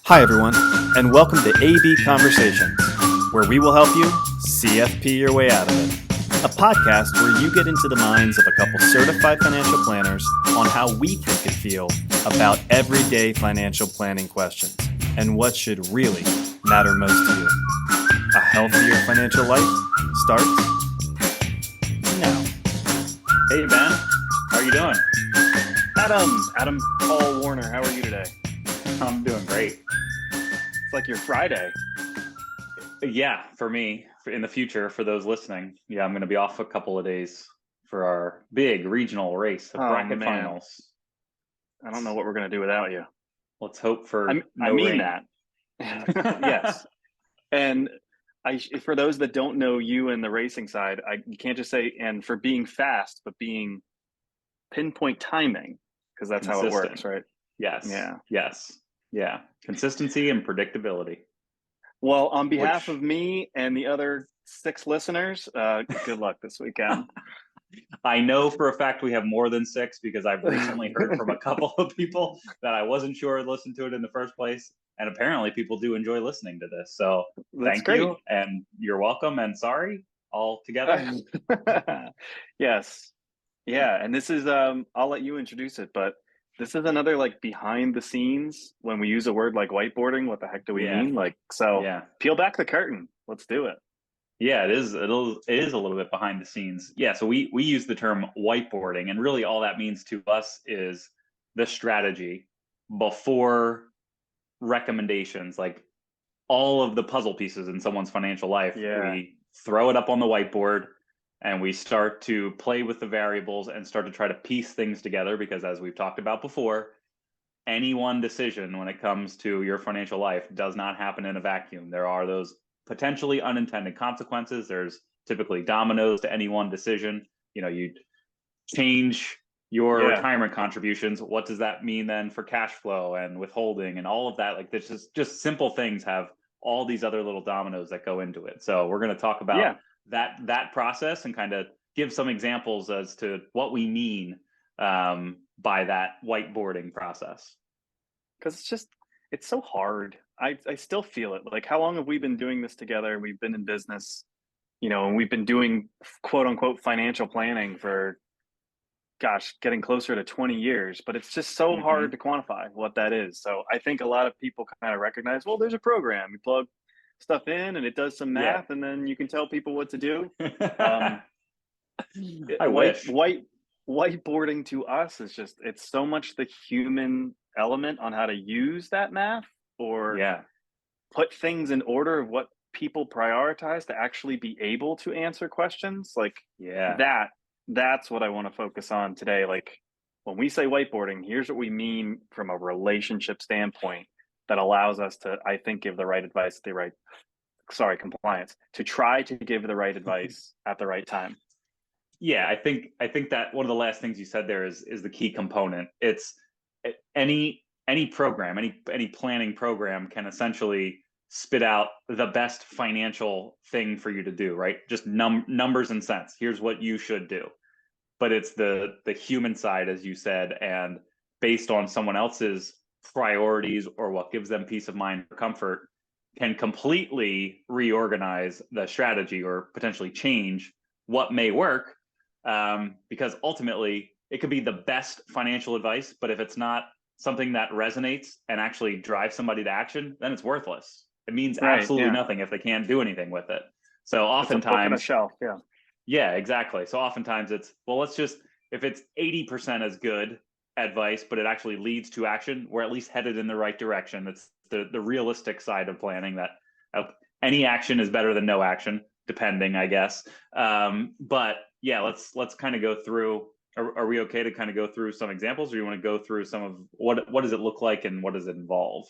Hi, everyone, and welcome to AB Conversations, where we will help you CFP your way out of it. A podcast where you get into the minds of a couple certified financial planners on how we think and feel about everyday financial planning questions and what should really matter most to you. A healthier financial life starts now. Hey, Ben. How are you doing? Adam Paul Werner, how are you today? I'm doing great. It's like your Friday. Yeah, for me, in the future, for those listening, yeah, I'm going to be off a couple of days for our big regional race of bracket finals. I don't know what we're going to do without you. Let's hope for I mean rain. that. Yes. And for those that don't know you and the racing side, you can't just say, and for being fast, but being pinpoint timing, because that's how it works, right? Yes. Yeah. Yes. Yeah. Consistency and predictability. Well, on behalf of me and the other 6 listeners, good luck this weekend. I know for a fact we have more than 6 because I've recently heard from a couple of people that I wasn't sure listened to it in the first place. And apparently people do enjoy listening to this. So thank you. And you're welcome. And sorry, all together. Yes. Yeah. And this is, I'll let you introduce it, but this is another like behind the scenes when we use a word like whiteboarding. What the heck do we mean? Peel back the curtain. Let's do it. Yeah, it is a little bit behind the scenes. Yeah, so we use the term whiteboarding, and really all that means to us is the strategy before recommendations, like all of the puzzle pieces in someone's financial life. Yeah. We throw it up on the whiteboard and we start to play with the variables and start to try to piece things together, because as we've talked about before, any one decision when it comes to your financial life does not happen in a vacuum. There are those potentially unintended consequences. There's typically dominoes to any one decision. You know, you change your retirement contributions. What does that mean then for cash flow and withholding and all of that? Like, this is just simple things have all these other little dominoes that go into it. So we're going to talk about that process and kind of give some examples as to what we mean by that whiteboarding process. Because it's so hard. I still feel it. Like, how long have we been doing this together? We've been in business, and we've been doing quote unquote financial planning for, getting closer to 20 years, but it's just so hard to quantify what that is. So I think a lot of people kind of recognize, well, there's a program, you plug stuff in and it does some math and then you can tell people what to do. I wish. Whiteboarding to us is it's so much the human element on how to use that math or put things in order of what people prioritize to actually be able to answer questions. That's what I want to focus on today. Like, when we say whiteboarding, here's what we mean from a relationship standpoint that allows us to, I think, give the right advice at compliance, to try to give the right advice at the right time. Yeah, I think that one of the last things you said there is the key component. It's any program, any planning program can essentially spit out the best financial thing for you to do, right? Just numbers and cents. Here's what you should do. But it's the human side, as you said, and based on someone else's priorities or what gives them peace of mind or comfort, can completely reorganize the strategy or potentially change what may work. Because ultimately it could be the best financial advice, but if it's not something that resonates and actually drives somebody to action, then it's worthless. It means absolutely nothing if they can't do anything with it. So oftentimes, it's a book on a shelf. Yeah, exactly. So oftentimes it's, well, let's just, if it's 80% as good advice, but it actually leads to action, we're at least headed in the right direction. That's the realistic side of planning, that any action is better than no action, depending, I guess. But yeah, let's kind of go through. Are we okay to kind of go through some examples, or do you want to go through some of what does it look like and what does it involve?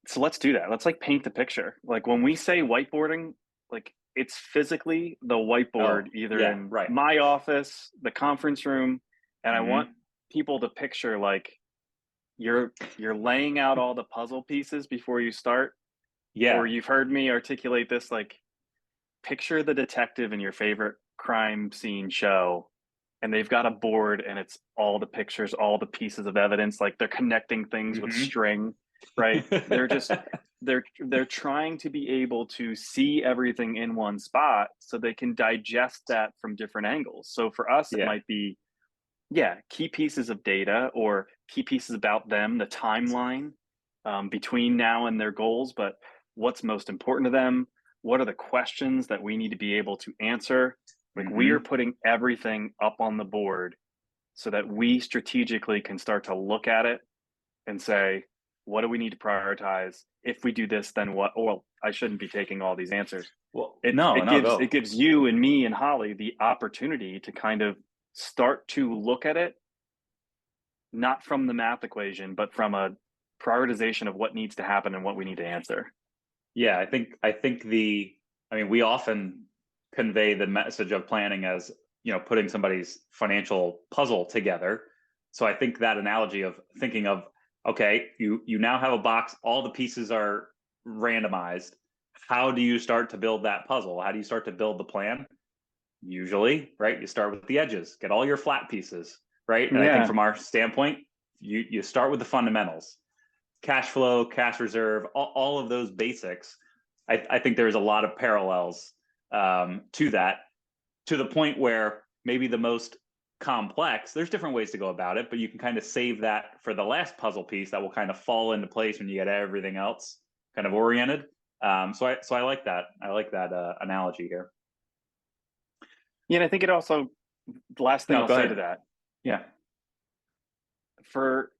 So let's do that. Let's paint the picture. Like, when we say whiteboarding, like, it's physically the whiteboard in my office, the conference room, and I want people to picture like you're laying out all the puzzle pieces before you start. Yeah. Or you've heard me articulate this, like, picture the detective in your favorite crime scene show and they've got a board and it's all the pictures, all the pieces of evidence, like they're connecting things with string, right? They're trying to be able to see everything in one spot so they can digest that from different angles. So for us, it might be, key pieces of data or key pieces about them, the timeline between now and their goals, but what's most important to them? What are the questions that we need to be able to answer? Like we are putting everything up on the board so that we strategically can start to look at it and say, what do we need to prioritize? If we do this, then what? Well, I shouldn't be taking all these answers. Well, it gives you and me and Holly the opportunity to kind of start to look at it, not from the math equation, but from a prioritization of what needs to happen and what we need to answer. Yeah, I think we often convey the message of planning as, putting somebody's financial puzzle together. So I think that analogy of thinking of, okay, you now have a box, all the pieces are randomized. How do you start to build that puzzle? How do you start to build the plan? Usually, right, you start with the edges, get all your flat pieces, right? And I think from our standpoint, you start with the fundamentals, cash flow, cash reserve, all of those basics. I think there's a lot of parallels to that, to the point where maybe the most complex, there's different ways to go about it, but you can kind of save that for the last puzzle piece that will kind of fall into place when you get everything else kind of oriented. So I like that. I like that analogy here. Yeah, and I think it also, the last thing I'll say to that. Yeah. For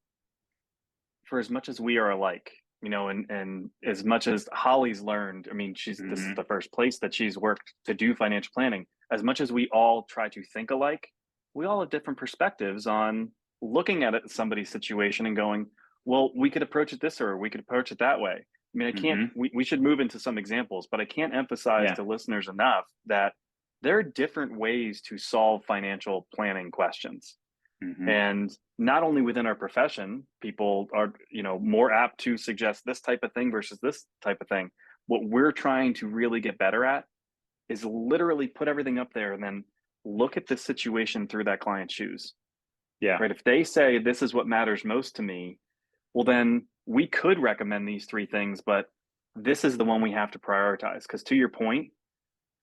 as much as we are alike, and as much as Holly's learned, I mean, this is the first place that she's worked to do financial planning. As much as we all try to think alike, we all have different perspectives on looking at somebody's situation and going, well, we could approach it this or we could approach it that way. I mean, I can't, we should move into some examples, but I can't emphasize to listeners enough that there are different ways to solve financial planning questions. And not only within our profession, people are, more apt to suggest this type of thing versus this type of thing. What we're trying to really get better at is literally put everything up there and then look at the situation through that client's shoes. Yeah. Right. If they say this is what matters most to me, well, then we could recommend these three things, but this is the one we have to prioritize. Because to your point,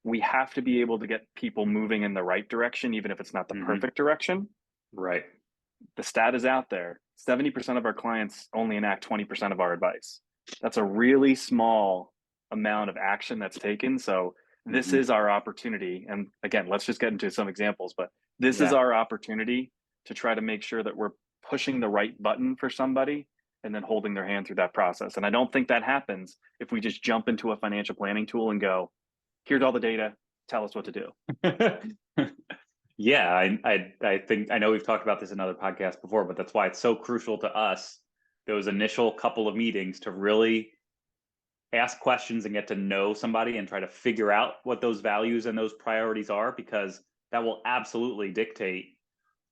we have to be able to get people moving in the right direction, even if it's not the perfect direction. Right. The stat is out there. 70% of our clients only enact 20% of our advice. That's a really small amount of action that's taken. So this is our opportunity. And again, let's just get into some examples, but this is our opportunity to try to make sure that we're pushing the right button for somebody and then holding their hand through that process. And I don't think that happens if we just jump into a financial planning tool and go, here's all the data, tell us what to do. Yeah, I think, I know we've talked about this in other podcasts before, but that's why it's so crucial to us, those initial couple of meetings, to really ask questions and get to know somebody and try to figure out what those values and those priorities are, because that will absolutely dictate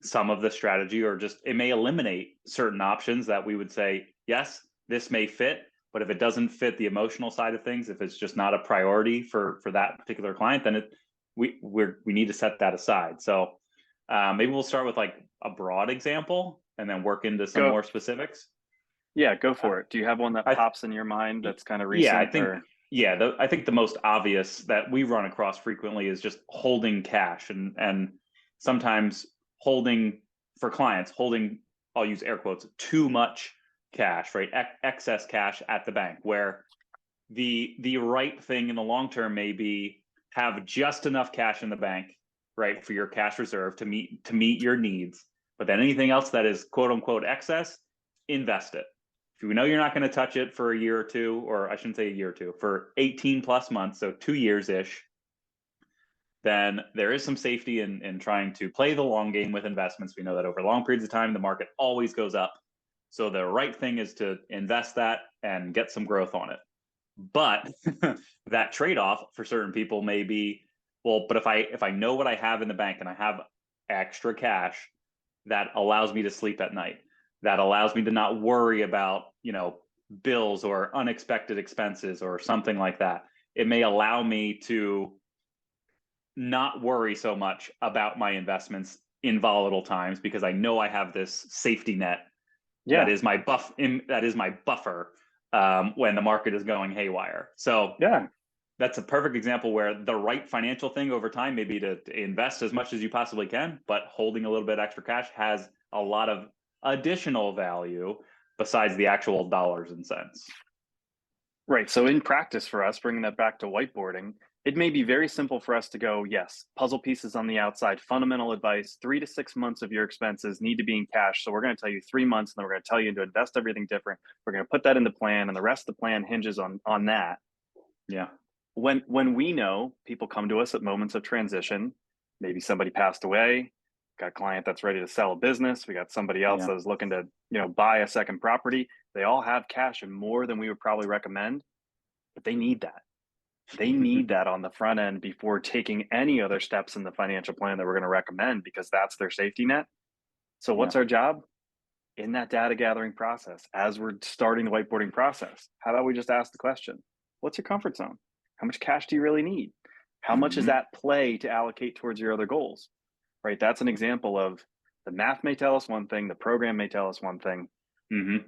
some of the strategy, or just, it may eliminate certain options that we would say, yes, this may fit, but if it doesn't fit the emotional side of things, if it's just not a priority for that particular client, then we need to set that aside. So maybe we'll start with like a broad example and then work into some more specifics. Yeah, go for it. Do you have one that pops in your mind that's kind of recent? I think the most obvious that we run across frequently is just holding cash, and sometimes holding, for clients, holding, I'll use air quotes, too much cash, right? Excess cash at the bank, where the right thing in the long term may be have just enough cash in the bank, right, for your cash reserve to meet your needs. But then anything else that is quote unquote excess, invest it. If you know you're not going to touch it for a year or two, or I shouldn't say a year or two, for 18 plus months, so 2 years-ish, then there is some safety in trying to play the long game with investments. We know that over long periods of time, the market always goes up. So the right thing is to invest that and get some growth on it. But that trade-off for certain people may be, well, but if I know what I have in the bank and I have extra cash, that allows me to sleep at night. That allows me to not worry about, bills or unexpected expenses or something like that. It may allow me to not worry so much about my investments in volatile times because I know I have this safety net Yeah. that is my buffer when the market is going haywire. So Yeah. that's a perfect example where the right financial thing over time may be to invest as much as you possibly can, but holding a little bit extra cash has a lot of additional value besides the actual dollars and cents. Right. So in practice for us, bringing that back to whiteboarding, it may be very simple for us to go, yes, puzzle pieces on the outside, fundamental advice, 3 to 6 months of your expenses need to be in cash. So we're going to tell you 3 months, and then we're going to tell you to invest everything different. We're going to put that in the plan, and the rest of the plan hinges on that. Yeah. When we know people come to us at moments of transition, maybe somebody passed away, got a client that's ready to sell a business, we got somebody else that's looking to, buy a second property. They all have cash and more than we would probably recommend, but they need that. They need that on the front end before taking any other steps in the financial plan that we're going to recommend, because that's their safety net. So what's our job in that data gathering process? As we're starting the whiteboarding process, how about we just ask the question, what's your comfort zone? How much cash do you really need? How much is that play to allocate towards your other goals? Right? That's an example of the math may tell us one thing, the program may tell us one thing.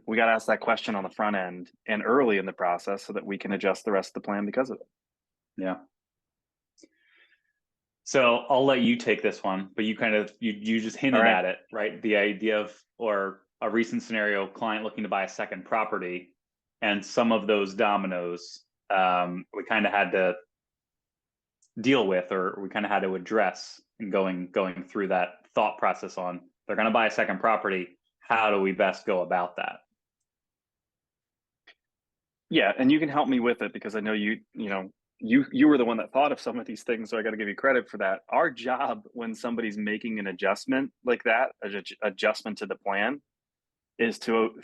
We got to ask that question on the front end and early in the process so that we can adjust the rest of the plan because of it. Yeah. So I'll let you take this one, but you just hinted at it, right? The idea of, or a recent scenario, client looking to buy a second property, and some of those dominoes we kind of had to deal with, or we kind of had to address, and going through that thought process on, they're going to buy a second property. How do we best go about that? Yeah, and you can help me with it because I know you were the one that thought of some of these things, so I got to give you credit for that. Our job when somebody's making an adjustment like that, adjustment to the plan, is to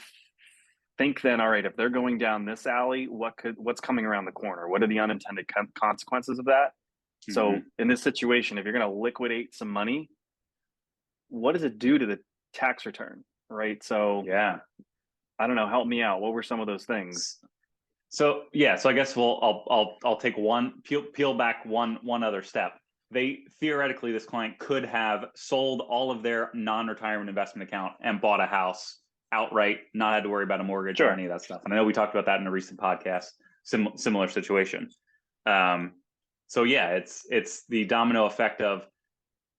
think then, all right, if they're going down this alley, what's coming around the corner? What are the unintended consequences of that? So in this situation, if you're going to liquidate some money, what does it do to the tax return? Right. So I don't know, help me out. What were some of those things? So I guess I'll take peel back one other step. Theoretically, this client could have sold all of their non-retirement investment account and bought a house outright, not had to worry about a mortgage or any of that stuff. And I know we talked about that in a recent podcast, similar situation. So it's the domino effect of,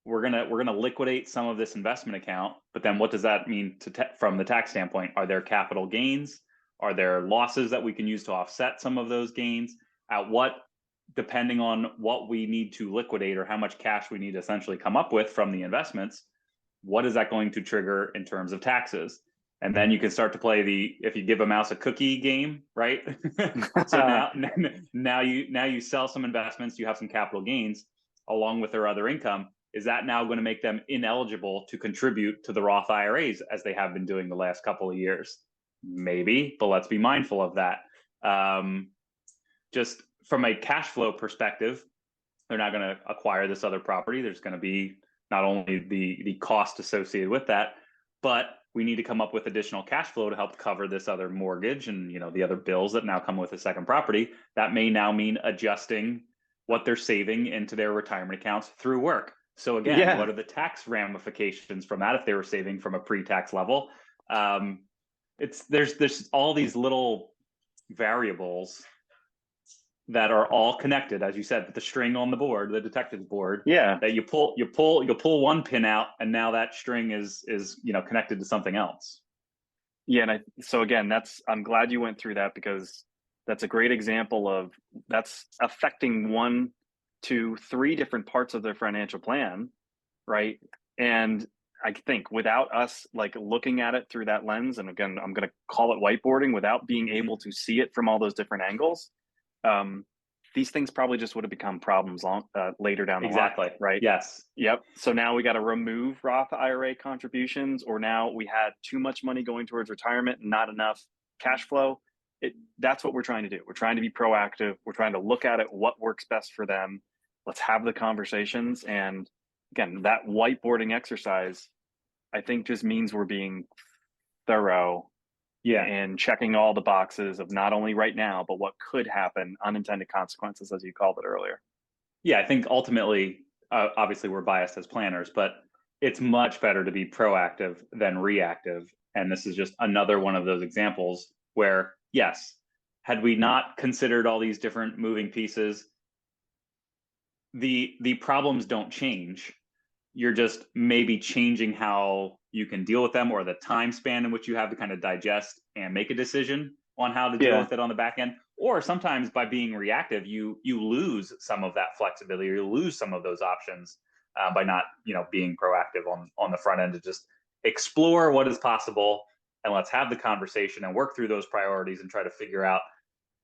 we're gonna liquidate some of this investment account, but then what does that mean from the tax standpoint? Are there capital gains? Are there losses that we can use to offset some of those gains? Depending on what we need to liquidate or how much cash we need to essentially come up with from the investments, what is that going to trigger in terms of taxes? And then you can start to play if you give a mouse a cookie game, right? So now you sell some investments, you have some capital gains along with their other income. Is that now going to make them ineligible to contribute to the Roth IRAs as they have been doing the last couple of years? Maybe, but let's be mindful of that. Just from a cash flow perspective, they're not going to acquire this other property. There's going to be not only the cost associated with that, but we need to come up with additional cash flow to help cover this other mortgage and the other bills that now come with a second property. That may now mean adjusting what they're saving into their retirement accounts through work. So again, what are the tax ramifications from that if they were saving from a pre-tax level? There's all these little variables that are all connected, as you said, with the string on the board, the detective's board. That you pull one pin out, and now that string is connected to something else. And so again, I'm glad you went through that, because that's a great example of that's affecting 1, 2, 3 different parts of their financial plan, right? And I think without us looking at it through that lens, and again, I'm going to call it whiteboarding, without being able to see it from all those different angles, these things probably just would have become problems later down the line, right? Yes. Yep. So now we got to remove Roth IRA contributions, or now we had too much money going towards retirement and not enough cash flow. That's what we're trying to do. We're trying to be proactive. We're trying to look at it, what works best for them. Let's have the conversations. And again, that whiteboarding exercise, I think, just means we're being thorough and checking all the boxes of not only right now, but what could happen, unintended consequences, as you called it earlier. Yeah, I think ultimately, obviously we're biased as planners, but it's much better to be proactive than reactive. And this is just another one of those examples where, yes, had we not considered all these different moving pieces, the problems don't change. You're just maybe changing how you can deal with them, or the time span in which you have to kind of digest and make a decision on how to deal with it on the back end. Or sometimes by being reactive, you lose some of that flexibility, or you lose some of those options by not, being proactive on the front end to just explore what is possible, and let's have the conversation and work through those priorities and try to figure out,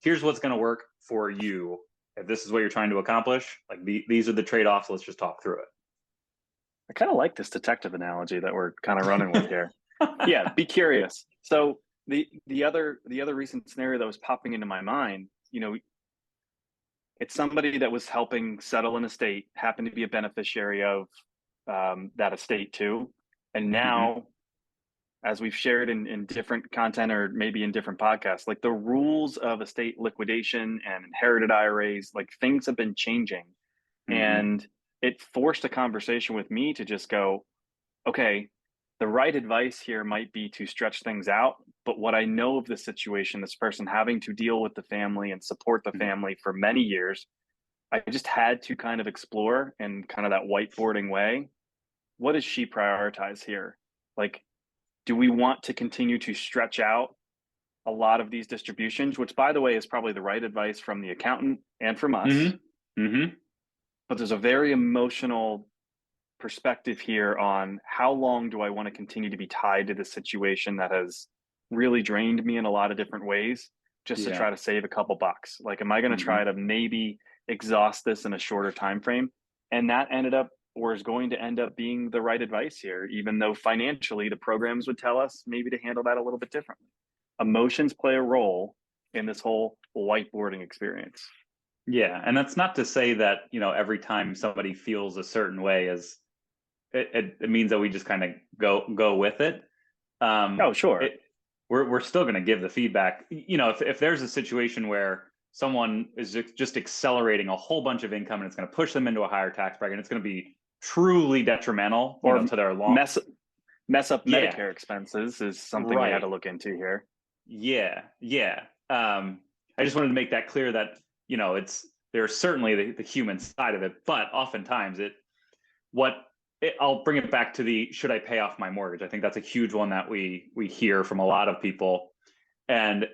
here's what's going to work for you. If this is what you're trying to accomplish, like these are the trade-offs. Let's just talk through it. I kind of like this detective analogy that we're kind of running with here. Yeah, be curious. So the other recent scenario that was popping into my mind, it's somebody that was helping settle an estate, happened to be a beneficiary of that estate too, and now, as we've shared in different content or maybe in different podcasts, like the rules of estate liquidation and inherited IRAs, like things have been changing, and it forced a conversation with me to just go, okay, the right advice here might be to stretch things out. But what I know of the situation, this person having to deal with the family and support the family for many years, I just had to kind of explore in kind of that whiteboarding way. What does she prioritize here? Like, do we want to continue to stretch out a lot of these distributions, which, by the way, is probably the right advice from the accountant and from us. But there's a very emotional perspective here on how long do I want to continue to be tied to this situation that has really drained me in a lot of different ways, just to try to save a couple bucks. Like, am I going to try to maybe exhaust this in a shorter time frame? And that ended up, or is going to end up, being the right advice here, even though financially the programs would tell us maybe to handle that a little bit differently. Emotions play a role in this whole whiteboarding experience. Yeah, and that's not to say that, every time somebody feels a certain way is it means that we just kind of go with it. Oh, sure. We're still going to give the feedback. If there's a situation where someone is just accelerating a whole bunch of income and it's going to push them into a higher tax bracket, and it's going to be truly detrimental, to their long mess up Medicare expenses is something we had to look into here. Yeah. I just wanted to make that clear that, there's certainly the human side of it, but oftentimes I'll bring it back to should I pay off my mortgage? I think that's a huge one that we hear from a lot of people. And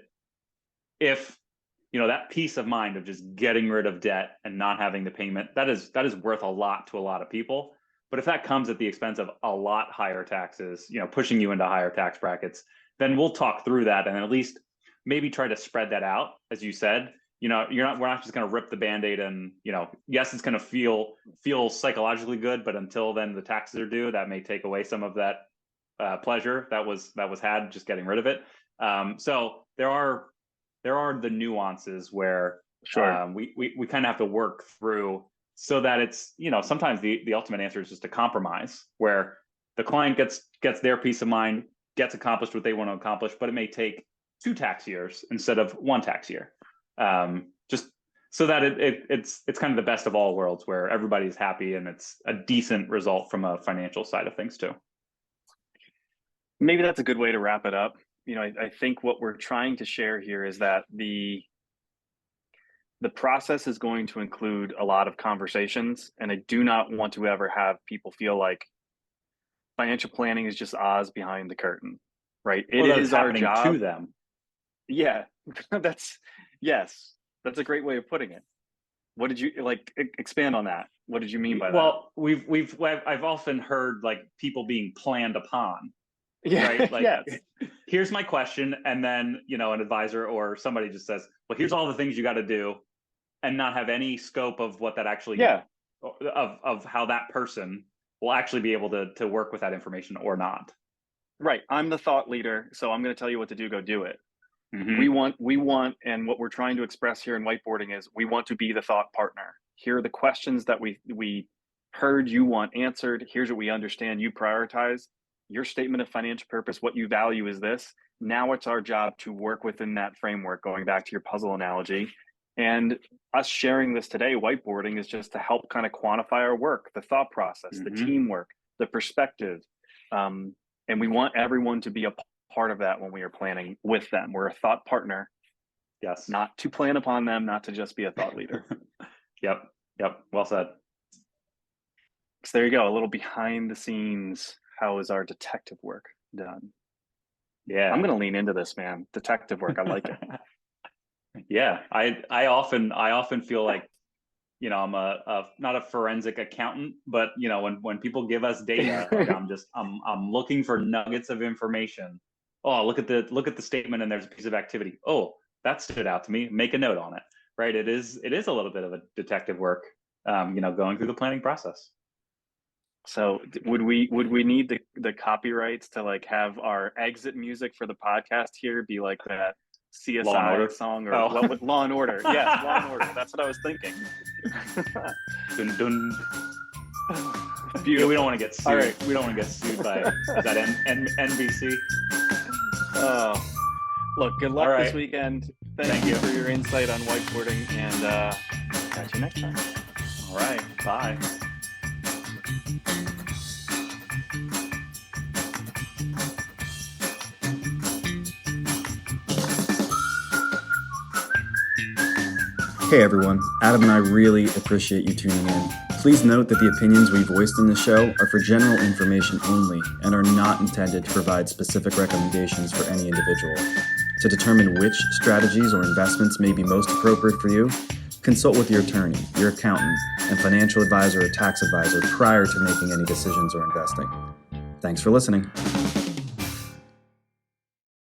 if, that peace of mind of just getting rid of debt and not having the payment, that is worth a lot to a lot of people. But if that comes at the expense of a lot higher taxes, pushing you into higher tax brackets, then we'll talk through that and at least maybe try to spread that out. As you said, we're not just going to rip the Band-Aid and, yes, it's going to feel psychologically good, but until then the taxes are due, that may take away some of that pleasure that was had just getting rid of it. So there are the nuances where we kind of have to work through, so that it's, sometimes the ultimate answer is just a compromise where the client gets their peace of mind, gets accomplished what they want to accomplish, but it may take 2 tax years instead of 1 tax year. Just so that it's kind of the best of all worlds, where everybody's happy and it's a decent result from a financial side of things too. Maybe that's a good way to wrap it up. I think what we're trying to share here is that the process is going to include a lot of conversations, and I do not want to ever have people feel like financial planning is just Oz behind the curtain, right? It is our job to them. Yeah, that's a great way of putting it. What did you expand on that? What did you mean by that? Well, I've often heard people being planned upon. Yeah. Right? Here's my question, and then an advisor or somebody just says, well, here's all the things you got to do, and not have any scope of what that actually of how that person will actually be able to work with that information or not. Right. I'm the thought leader, so I'm going to tell you what to do. Go do it. We want, and what we're trying to express here in whiteboarding is we want to be the thought partner. Here are the questions that we heard you want answered. Here's what we understand you prioritize. Your statement of financial purpose, what you value is this. Now it's our job to work within that framework, going back to your puzzle analogy. And us sharing this today, whiteboarding, is just to help kind of quantify our work, the thought process, the teamwork, the perspective. And we want everyone to be a part of that when we are planning with them. We're a thought partner. Yes. Not to plan upon them, not to just be a thought leader. Yep. Well said. So there you go. A little behind the scenes. How is our detective work done? Yeah. I'm going to lean into this, man. Detective work. I like it. Yeah. I often feel like, I'm not a forensic accountant, but when people give us data, like I'm looking for nuggets of information. Oh, look at the statement and there's a piece of activity. Oh, that stood out to me. Make a note on it. Right. It is a little bit of a detective work, going through the planning process. So would we need the copyrights to like have our exit music for the podcast here be like that CSI song or what with Law and Order? Yes, Law and Order. That's what I was thinking. Dun, dun. Beautiful. We don't want to get sued. All right. We don't want to get sued by is that NBC? Look, good luck this weekend. Thank you for your insight on whiteboarding, and catch you next time. All right. Bye. Hey everyone, Adam and I really appreciate you tuning in. Please note that the opinions we voiced in the show are for general information only and are not intended to provide specific recommendations for any individual. To determine which strategies or investments may be most appropriate for you, consult with your attorney, your accountant, and financial advisor or tax advisor prior to making any decisions or investing. Thanks for listening.